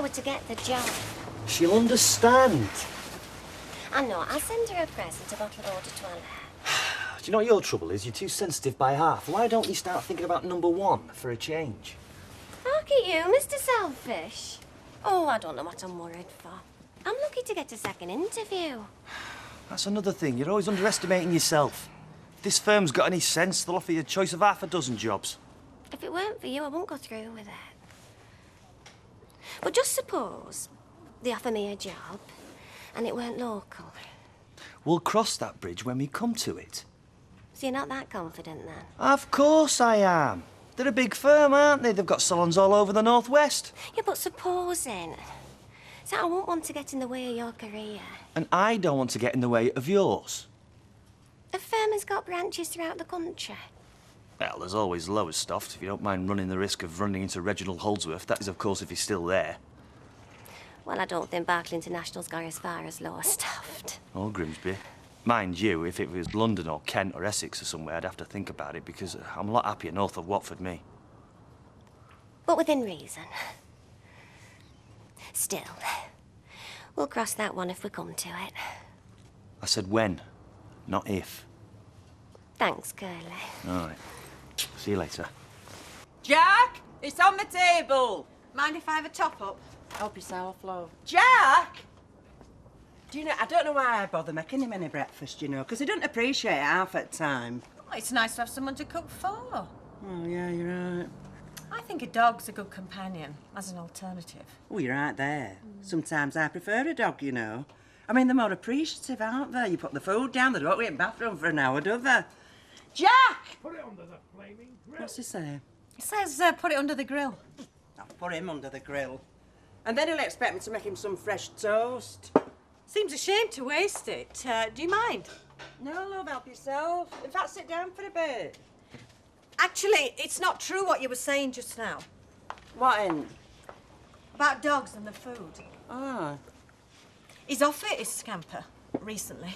were to get the job. She'll understand. I know, I'll send her a present, a bottle of eau de toilette. Do you know what your trouble is? You're too sensitive by half. Why don't you start thinking about number one for a change? Look at you, Mr. Selfish. Oh, I don't know what I'm worried for. I'm lucky to get a second interview. That's another thing. You're always underestimating yourself. If this firm's got any sense, they'll offer you a choice of half a dozen jobs. If it weren't for you, I wouldn't go through with it. But just suppose they offer me a job and it weren't local. We'll cross that bridge when we come to it. So you're not that confident, then? Of course I am. They're a big firm, aren't they? They've got salons all over the northwest. Yeah, but supposing. So I won't want to get in the way of your career. And I don't want to get in the way of yours. A firm has got branches throughout the country. Well, there's always Lowestoft, if you don't mind running the risk of running into Reginald Holdsworth. That is, of course, if he's still there. Well, I don't think Berkeley International's got as far as Lowestoft. Or Grimsby. Mind you, if it was London or Kent or Essex or somewhere, I'd have to think about it, because I'm a lot happier north of Watford, me. But within reason. Still, we'll cross that one if we come to it. I said when, not if. Thanks, Curly. All right. See you later. Jack, it's on the table. Mind if I have a top-up? Help yourself, love. Jack! Do you know, I don't know why I bother making him any breakfast, you know, because he doesn't appreciate it half at the time. Well, it's nice to have someone to cook for. Oh, yeah, you're right. I think a dog's a good companion as an alternative. Oh, you're right there. Sometimes I prefer a dog, you know. I mean, they're more appreciative, aren't they? You put the food down, they don't wait in the bathroom for an hour, do they? Jack! Put it under the flaming grill. What's he saying? He says put it under the grill. I'll put him under the grill. And then he'll expect me to make him some fresh toast. Seems a shame to waste it. Do you mind? No, love, help yourself. In fact, sit down for a bit. Actually, it's not true what you were saying just now. What in? About dogs and the food. Ah. He's off it, his scamper, recently.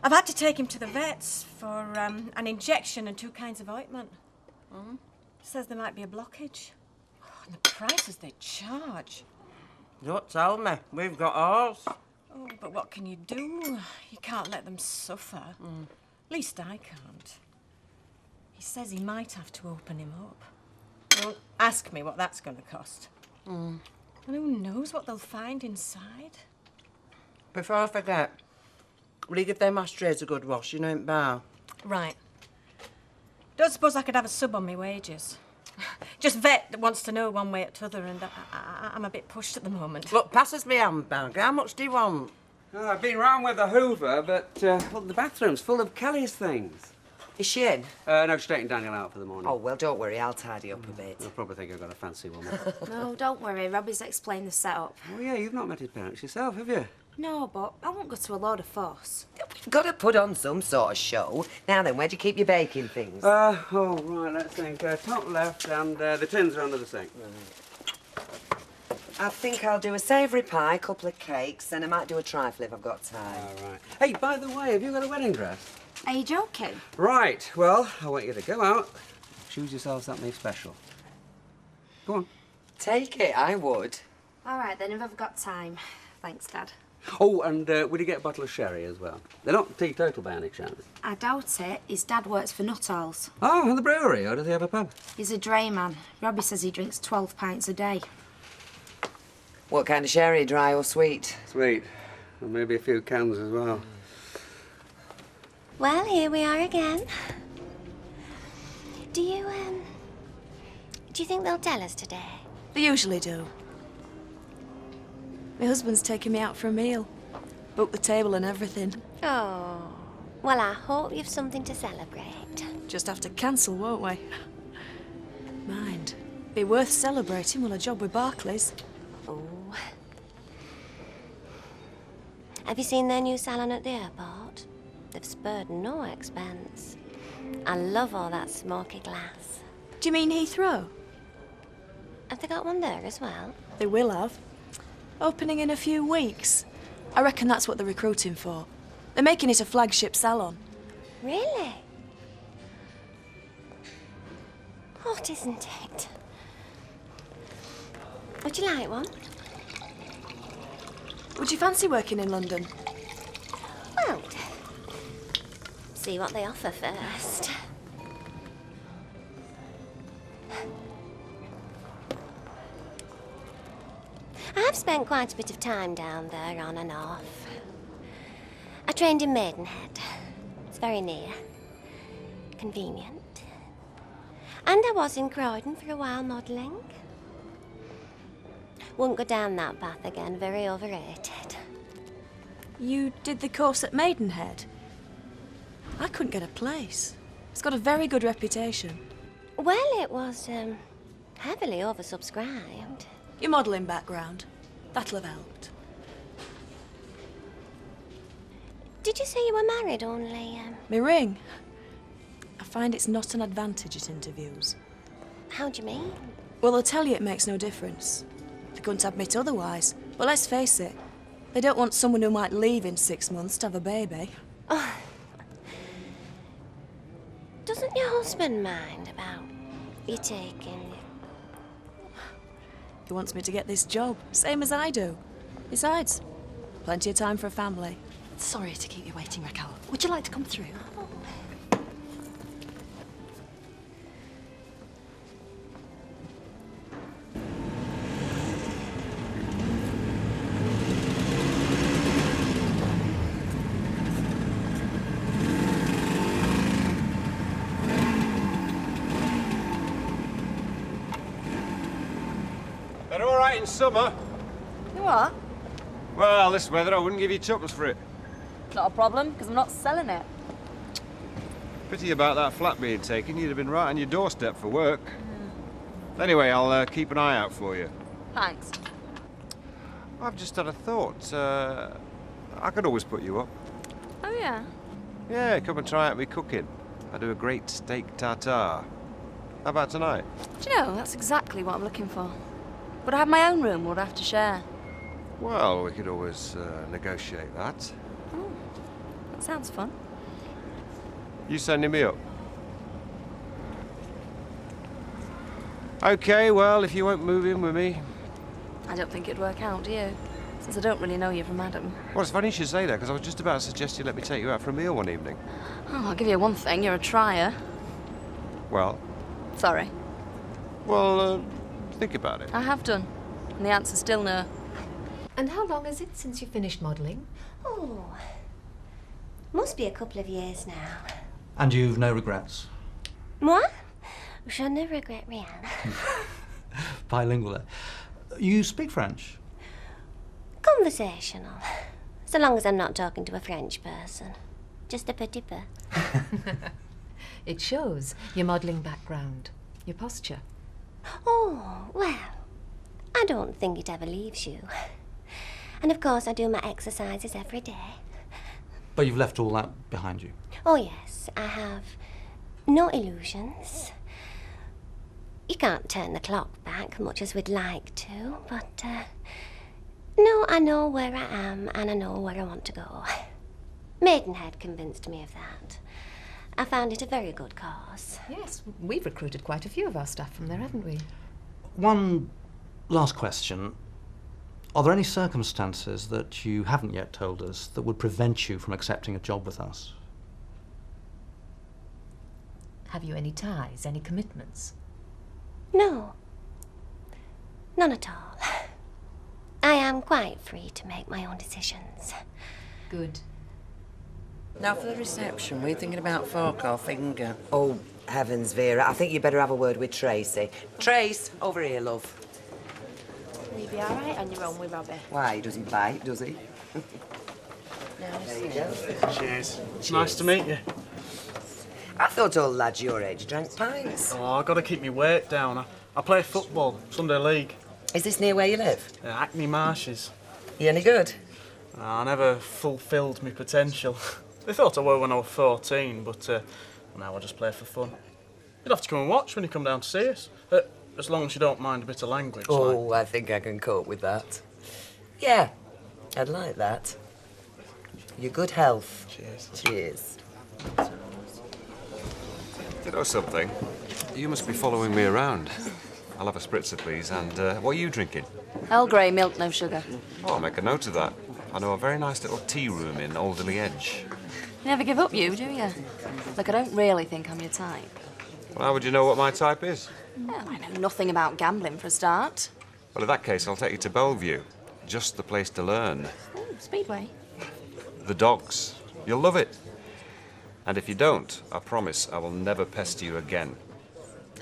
I've had to take him to the vets for an injection and 2 kinds of ointment. Says there might be a blockage. Oh, and the prices they charge. Don't tell me. We've got ours. Oh, but what can you do? You can't let them suffer. At least I can't. He says he might have to open him up. Don't ask me what that's going to cost. And who knows what they'll find inside? Before I forget, will you give them ashtrays a good wash, you know, in bar? Right. Don't suppose I could have a sub on my wages. Just vet that wants to know one way or t'other, and I'm a bit pushed at the moment. Look, passes me handbag. How much do you want? Oh, I've been round with the Hoover, but well, the bathroom's full of Kelly's things. Is she in? No, she's taking Daniel out for the morning. Oh, well, don't worry. I'll tidy up a bit. They'll probably think I've got a fancy woman. No, don't worry. Robbie's explained the setup. Oh, yeah, you've not met his parents yourself, have you? No, but I won't go to a load of fuss. We've got to put on some sort of show. Now then, where do you keep your baking things? Oh, right, let's think. Top left, and the tins are under the sink. I think I'll do a savoury pie, a couple of cakes, and I might do a trifle if I've got time. All right. Hey, by the way, have you got a wedding dress? Are you joking? Right, well, I want you to go out, choose yourself something special. Go on. Take it, I would. All right, then, if I've got time. Thanks, Dad. Oh, and would you get a bottle of sherry as well? They're not teetotal by any chance. I doubt it. His dad works for Nuttall's. Oh, in the brewery, or does he have a pub? He's a drayman. Robbie says he drinks 12 pints a day. What kind of sherry, dry or sweet? Sweet. And maybe a few cans as well. Well, here we are again. Do you think they'll tell us today? They usually do. My husband's taking me out for a meal. Booked the table and everything. Oh, well, I hope you've something to celebrate. Just have to cancel, won't we? Mind. Be worth celebrating while a job with Barclays. Oh. Have you seen their new salon at the airport? They've spared no expense. I love all that smoky glass. Do you mean Heathrow? Have they got one there as well? They will have. Opening in a few weeks. I reckon that's what they're recruiting for. They're making it a flagship salon. Really? Hot, isn't it? Would you like one? Would you fancy working in London? Well, see what they offer first. I've spent quite a bit of time down there, on and off. I trained in Maidenhead. It's very near. Convenient. And I was in Croydon for a while modelling. Wouldn't go down that path again, very overrated. You did the course at Maidenhead? I couldn't get a place. It's got a very good reputation. Well, it was heavily oversubscribed. Your modelling background, that'll have helped. Did you say you were married only? My ring. I find it's not an advantage at interviews. How do you mean? Well, they'll tell you it makes no difference. They couldn't admit otherwise. But let's face it, they don't want someone who might leave in 6 months to have a baby. Oh. Doesn't your husband mind about you taking... He wants me to get this job, same as I do. Besides, plenty of time for a family. Sorry to keep you waiting, Raquel. Would you like to come through? They're all right in summer. You what? Well, this weather, I wouldn't give you tuppence for it. Not a problem, because I'm not selling it. Pity about that flat being taken. You'd have been right on your doorstep for work. Anyway, I'll keep an eye out for you. Thanks. I've just had a thought. I could always put you up. Oh, yeah? Yeah, come and try out me cooking. I do a great steak tartare. How about tonight? Do you know, that's exactly what I'm looking for. Would I have my own room or would I have to share? Well, we could always negotiate that. Oh, that sounds fun. You sending me up? Okay, well, if you won't move in with me... I don't think it'd work out, do you? Since I don't really know you from Adam. Well, it's funny you should say that, because I was just about to suggest you let me take you out for a meal one evening. Oh, I'll give you one thing, you're a trier. Well? Sorry. Well, think about it. I have done. And the answer's still no. And how long is it since you finished modelling? Oh, must be a couple of years now. And you've no regrets? Moi? Je ne regrette rien. Bilingual. You speak French? Conversational. So long as I'm not talking to a French person. Just a petit peu. It shows your modelling background, your posture. Oh, well, I don't think it ever leaves you. And of course I do my exercises every day. But you've left all that behind you? Oh yes, I have no illusions. You can't turn the clock back, much as we'd like to, but no, I know where I am and I know where I want to go. Maidenhead convinced me of that. I found it a very good cause. Yes, we've recruited quite a few of our staff from there, haven't we? One last question. Are there any circumstances that you haven't yet told us that would prevent you from accepting a job with us? Have you any ties, any commitments? No. None at all. I am quite free to make my own decisions. Good. Now for the reception, we're thinking about fork or finger. Oh, heavens, Vera. I think you better have a word with Tracy. Trace, over here, love. Will you be all right on your own with Robbie? Why, he doesn't bite, does he? There you go. Cheers. It's nice to meet you. I thought all lads your age drank pints. Oh, I've got to keep my weight down. I play football, Sunday League. Is this near where you live? Hackney Marshes. You any good? I never fulfilled my potential. They thought I were when I was 14, but now I just play for fun. You'd have to come and watch when you come down to see us. As long as you don't mind a bit of language. Oh, like. I think I can cope with that. Yeah, I'd like that. Your good health. Cheers. Cheers. You know something? You must be following me around. I'll have a spritzer, please. And what are you drinking? Earl Grey, milk, no sugar. Oh, I'll make a note of that. I know a very nice little tea room in Alderley Edge. You never give up, you, do you? Look, I don't really think I'm your type. Well, how would you know what my type is? Well, I know nothing about gambling for a start. Well, in that case, I'll take you to Bellevue. Just the place to learn. Ooh, Speedway. The dogs. You'll love it. And if you don't, I promise I will never pester you again.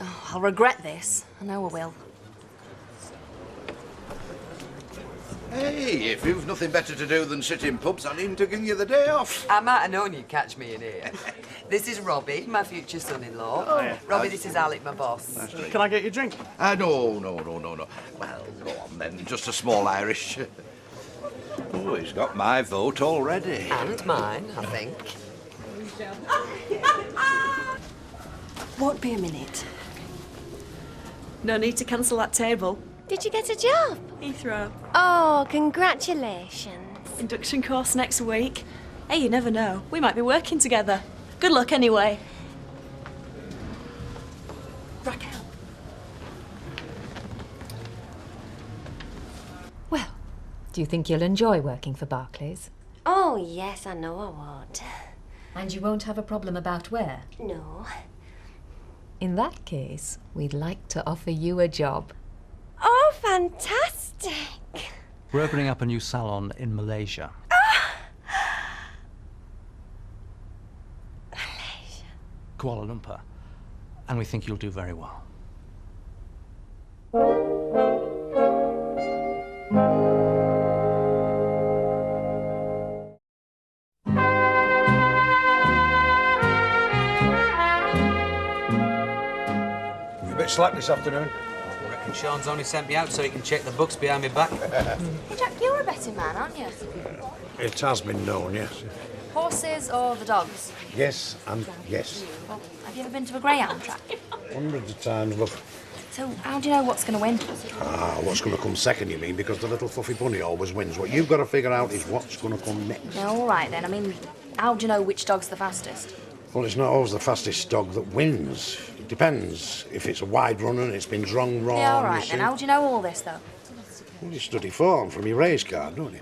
Oh, I'll regret this. I know I will. Hey, if you've nothing better to do than sit in pubs, I need to give you the day off. I might have known you'd catch me in here. This is Robbie, my future son-in-law. Oh, yeah. Robbie, this is Alec, my boss. Can I get you a drink? No. Well, go on then, just a small Irish. Oh, he's got my vote already. And mine, I think. Won't be a minute. No need to cancel that table. Did you get a job? Heathrow. Oh, congratulations. Induction course next week. Hey, you never know. We might be working together. Good luck anyway. Raquel. Well, do you think you'll enjoy working for Barclays? Oh, yes, I know I would. And you won't have a problem about where? No. In that case, we'd like to offer you a job. Oh, fantastic. We're opening up a new salon in Malaysia. Malaysia. Kuala Lumpur. And we think you'll do very well. You're a bit slack this afternoon. I reckon Sean's only sent me out so he can check the books behind my back. Jack, you're a betting man, aren't you? It has been known, yes. Horses or the dogs? Yes and yes. Well, have you ever been to a greyhound track? Hundreds of times, love. So, how do you know what's going to win? What's going to come second, you mean? Because the little fluffy bunny always wins. What you've got to figure out is what's going to come next. Yeah, all right then. I mean, how do you know which dog's the fastest? Well, it's not always the fastest dog that wins. It depends. If it's a wide runner and it's been drawn wrong... Yeah, all right you then. see. How do you know all this, though? Well, you study form from your race card, don't you?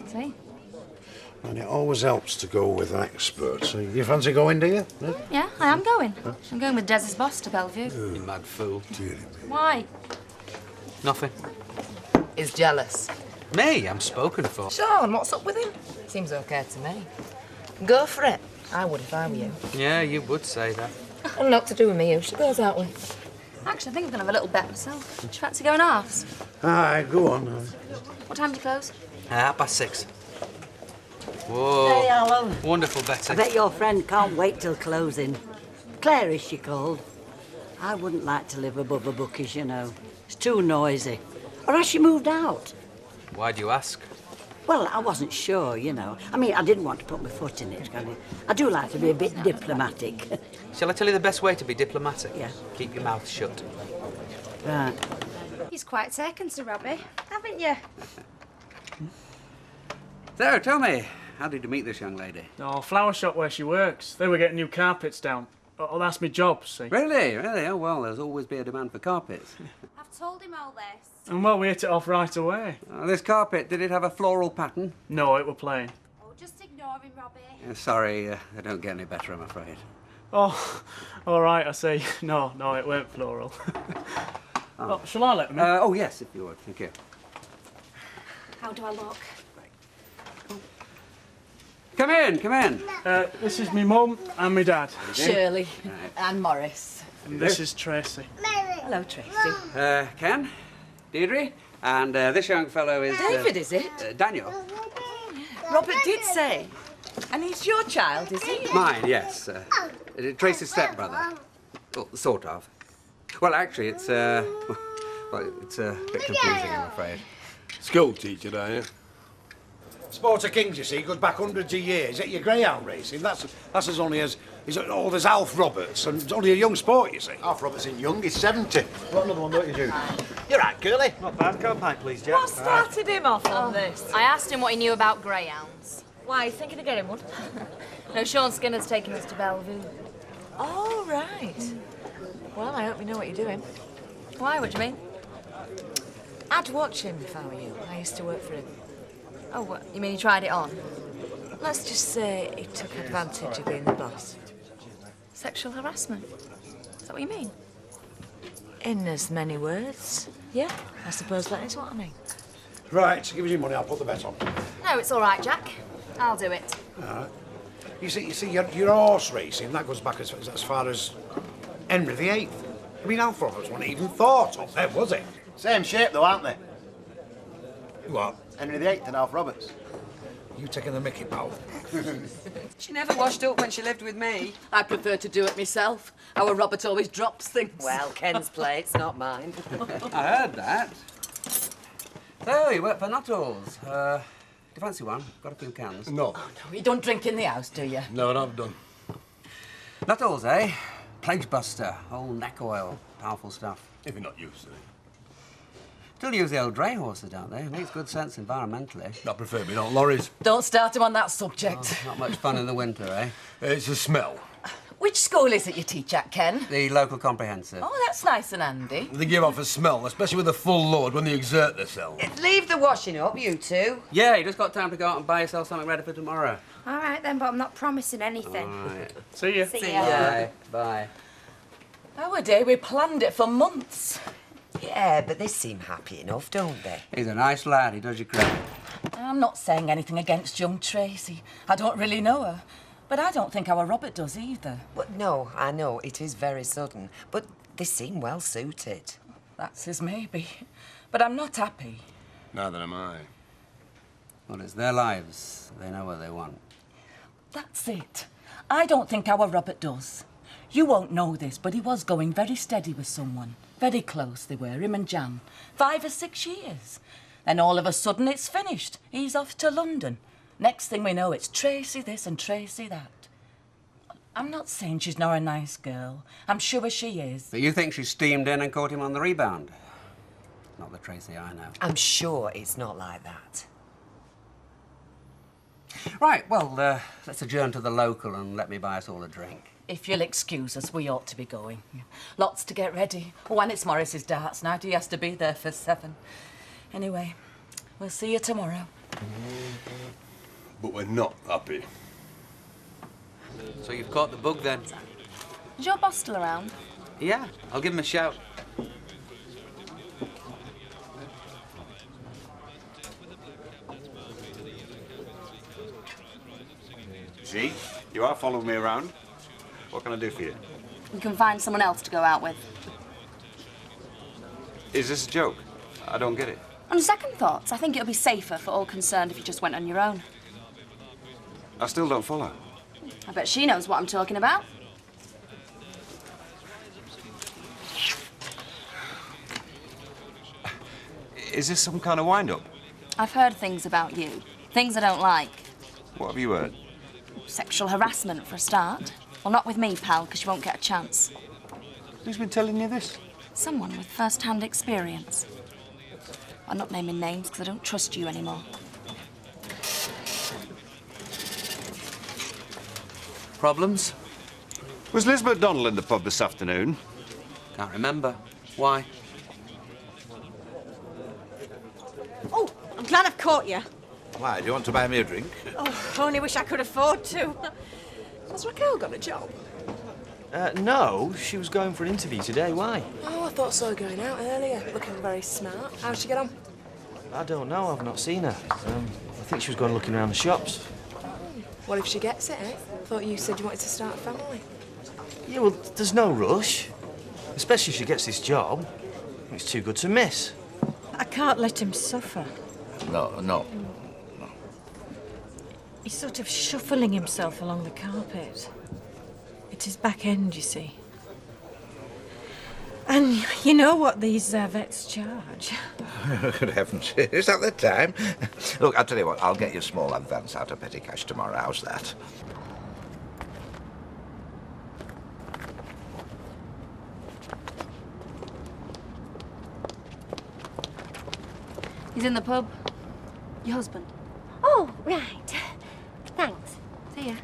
See? And it always helps to go with an expert. So you fancy going, do you? Yeah? Yeah, I am going. I'm going with Des's boss to Bellevue. You mad fool. Why? Nothing. He's jealous. Me? I'm spoken for. Sean, what's up with him? Seems okay to me. Go for it. I would if I were you. Yeah, you would say that. And not to do with me who she goes out with. Actually, I think I'm going to have a little bet myself. Do you fancy going halves? Aye, go on. What time do you close? 6:30. Whoa. Hey, Alan. Wonderful, Betty. I bet your friend can't wait till closing. Claire is she called? I wouldn't like to live above a bookies, you know. It's too noisy. Or has she moved out? Why do you ask? Well, I wasn't sure, you know. I mean, I didn't want to put my foot in it. I do like to be a bit diplomatic. Shall I tell you the best way to be diplomatic? Yeah. Keep your mouth shut. Right. He's quite taken to Robbie, haven't you? So, tell me, how did you meet this young lady? Oh, flower shop where she works. They were getting new carpets down. Oh, that's my job, see. Really? Really? Oh, well, there's always be a demand for carpets. I've told him all this. And well, we hit it off right away. This carpet, did it have a floral pattern? No, it were plain. Oh, just ignore him, Robbie. Sorry, they don't get any better, I'm afraid. Oh, all right, I see. No, it weren't floral. Oh, shall I let them in? Oh, yes, if you would. Thank you. How do I look? Come in, come in. This is me mum and me dad. Shirley and Morris. And this is Tracy. Hello, Tracy. Ken, Deirdre, and this young fellow is... David, is it? Daniel. Robert did say. And he's your child, is he? Mine, yes. Tracy's stepbrother. Well, sort of. Well, actually, it's a bit confusing, I'm afraid. School teacher, are you? Sport of Kings, you see, goes back hundreds of years. At your greyhound racing, that's as only as... there's Alf Roberts, and it's only a young sport, you see. Alf Roberts ain't young, he's 70. What another one don't you do? You're right, Curly. Not bad. Can I pint, please, Jack? What started him off on this? I asked him what he knew about greyhounds. Why, thinking of getting one? No, Sean Skinner's taking us to Bellevue. Oh, right. Well, I hope you know what you're doing. Why, what do you mean? I'd watch him if I were you. I used to work for him. Oh, what? You mean he tried it on? Let's just say he took advantage of being the boss. Sexual harassment? Is that what you mean? In as many words. Yeah, I suppose that is what I mean. Right, give us your money, I'll put the bet on. No, it's all right, Jack. I'll do it. All right. You see, your horse racing, that goes back as far as Henry VIII. I mean, Alf Roberts wasn't even thought of then, was it? Same shape, though, aren't they? What? Henry VIII and Alf Roberts. You taking the mickey, pal? She never washed up when she lived with me. I prefer to do it myself. Our Robert always drops things. Well, Ken's plate's not mine. I heard that. So, you work for Nuttall's. Do you fancy one? Got a few cans. No. No, you don't drink in the house, do you? No, not done. Nuttall's, eh? Plague buster, old neck oil, powerful stuff. If you're not used to it. Still use the old dray horses, don't they? Makes good sense environmentally. I prefer me not lorries. Don't start him on that subject. Oh, not much fun in the winter, eh? It's a smell. Which school is it you teach at, Ken? The local comprehensive. Oh, that's nice and handy. They give off a smell, especially with a full load when they exert themselves. Leave the washing up, you two. Yeah, you just got time to go out and buy yourself something ready for tomorrow. All right then, but I'm not promising anything. All right. See ya. See ya. Bye. Bye. Our day, we planned it for months. Yeah, but they seem happy enough, don't they? He's a nice lad, he does you credit. I'm not saying anything against young Tracy. I don't really know her. But I don't think our Robert does either. Well, no, I know, it is very sudden. But they seem well suited. That's his maybe. But I'm not happy. Neither am I. Well, it's their lives. They know what they want. That's it. I don't think our Robert does. You won't know this, but he was going very steady with someone. Very close they were, him and Jan. 5 or 6 years. Then all of a sudden it's finished. He's off to London. Next thing we know, it's Tracy this and Tracy that. I'm not saying she's not a nice girl. I'm sure she is. But you think she steamed in and caught him on the rebound? Not the Tracy I know. I'm sure it's not like that. Right, well, let's adjourn to the local and let me buy us all a drink. If you'll excuse us, we ought to be going. Lots to get ready. Oh, and it's Morris's darts night. He has to be there for 7. Anyway, we'll see you tomorrow. But we're not happy. So you've caught the bug then? Is your boss still around? Yeah, I'll give him a shout. See, you are following me around. What can I do for you? You can find someone else to go out with. Is this a joke? I don't get it. On second thoughts, I think it'll be safer for all concerned if you just went on your own. I still don't follow. I bet she knows what I'm talking about. Is this some kind of wind-up? I've heard things about you. Things I don't like. What have you heard? Sexual harassment, for a start. Well, not with me, pal, because you won't get a chance. Who's been telling you this? Someone with first-hand experience. I'm not naming names because I don't trust you anymore. Problems? Was Liz McDonnell in the pub this afternoon? Can't remember. Why? Oh, I'm glad I've caught you. Why, do you want to buy me a drink? Oh, I only wish I could afford to. Has Raquel got a job? No, she was going for an interview today. Why? Oh, I thought so going out earlier. Looking very smart. How'd she get on? I don't know. I've not seen her. I think she was going looking around the shops. What if she gets it, eh? Thought you said you wanted to start a family. Yeah, well, there's no rush. Especially if she gets this job. It's too good to miss. I can't let him suffer. No. He's sort of shuffling himself along the carpet. It's his back end, you see. And you know what these vets charge. Good heavens, is that the time? Look, I'll tell you what, I'll get you a small advance out of petty cash tomorrow. How's that? He's in the pub. Your husband? Oh, right. Thanks. See ya.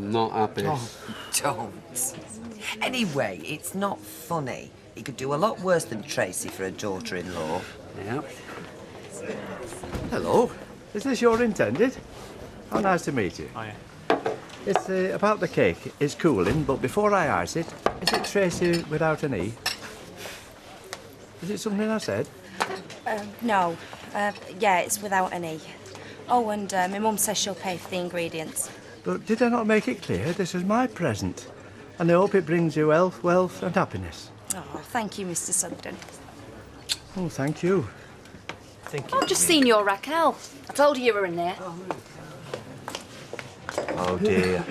I'm not happy. Oh, don't. Anyway, it's not funny. He could do a lot worse than Tracy for a daughter-in-law. Yeah. Hello. Is this your intended? How nice to meet you. Oh, yeah. It's about the cake. It's cooling, but before I ice it, is it Tracy without an E? Is it something I said? No. Yeah, it's without an E. Oh, and my mum says she'll pay for the ingredients. But did I not make it clear this is my present? And I hope it brings you health, wealth and happiness. Oh, thank you, Mr. Sugden. Oh, thank you. I've just seen your Raquel. I told you were in there. Oh dear.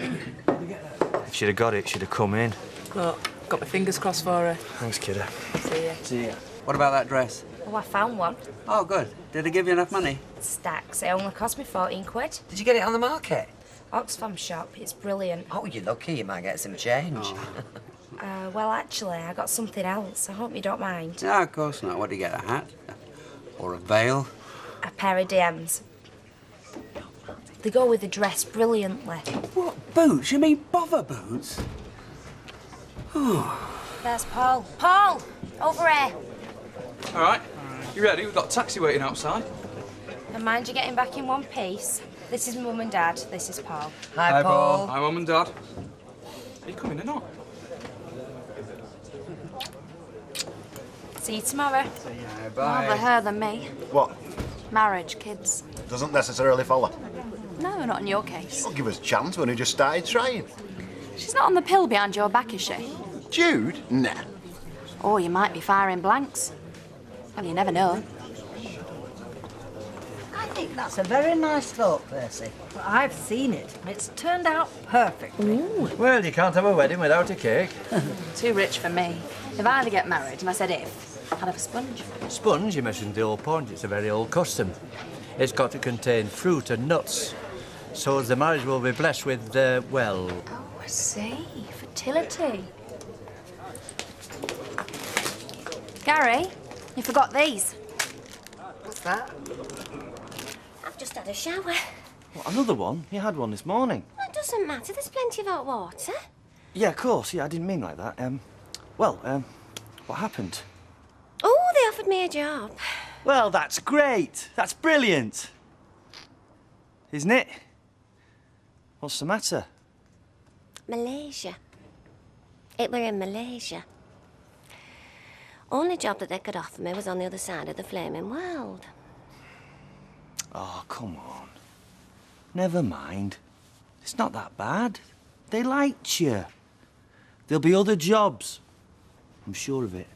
If she'd have got it, she'd have come in. Look, got my fingers crossed for her. Thanks, kiddo. See ya. See ya. What about that dress? Oh, I found one. Oh, good. Did they give you enough money? Stacks. It only cost me 14 quid. Did you get it on the market? Oxfam shop. It's brilliant. Oh, you're lucky. You might get some change. Well, actually, I got something else. I hope you don't mind. No, of course not. What do you get, a hat? Or a veil? A pair of DMs. They go with the dress brilliantly. What, boots? You mean bother boots? There's Paul. Paul! Over here. All right. You ready? We've got a taxi waiting outside. And mind you getting back in one piece. This is Mum and Dad. This is Paul. Hi, Paul. Hi, Mum and Dad. Are you coming or not? See you tomorrow. Rather her than me. What? Marriage, kids. Doesn't necessarily follow. No, not in your case. She'll give us a chance when we just started trying. She's not on the pill behind your back, is she? Jude? Nah. Or you might be firing blanks. Well, you never know. I think that's a very nice thought, Percy. But I've seen it. It's turned out perfectly. Well, you can't have a wedding without a cake. Too rich for me. If I ever get married, and I said if, I'd have a sponge. Sponge, you mentioned the old point. It's a very old custom. It's got to contain fruit and nuts, so the marriage will be blessed with, well... Oh, I see. Fertility. Gary, you forgot these. What's that? I've just had a shower. What, another one? You had one this morning. It doesn't matter. There's plenty of hot water. Yeah, of course. Yeah, I didn't mean like that. What happened? Oh, they offered me a job. Well, that's great. That's brilliant. Isn't it? What's the matter? Malaysia. It were in Malaysia. Only job that they could offer me was on the other side of the flaming world. Oh, come on. Never mind. It's not that bad. They liked you. There'll be other jobs. I'm sure of it.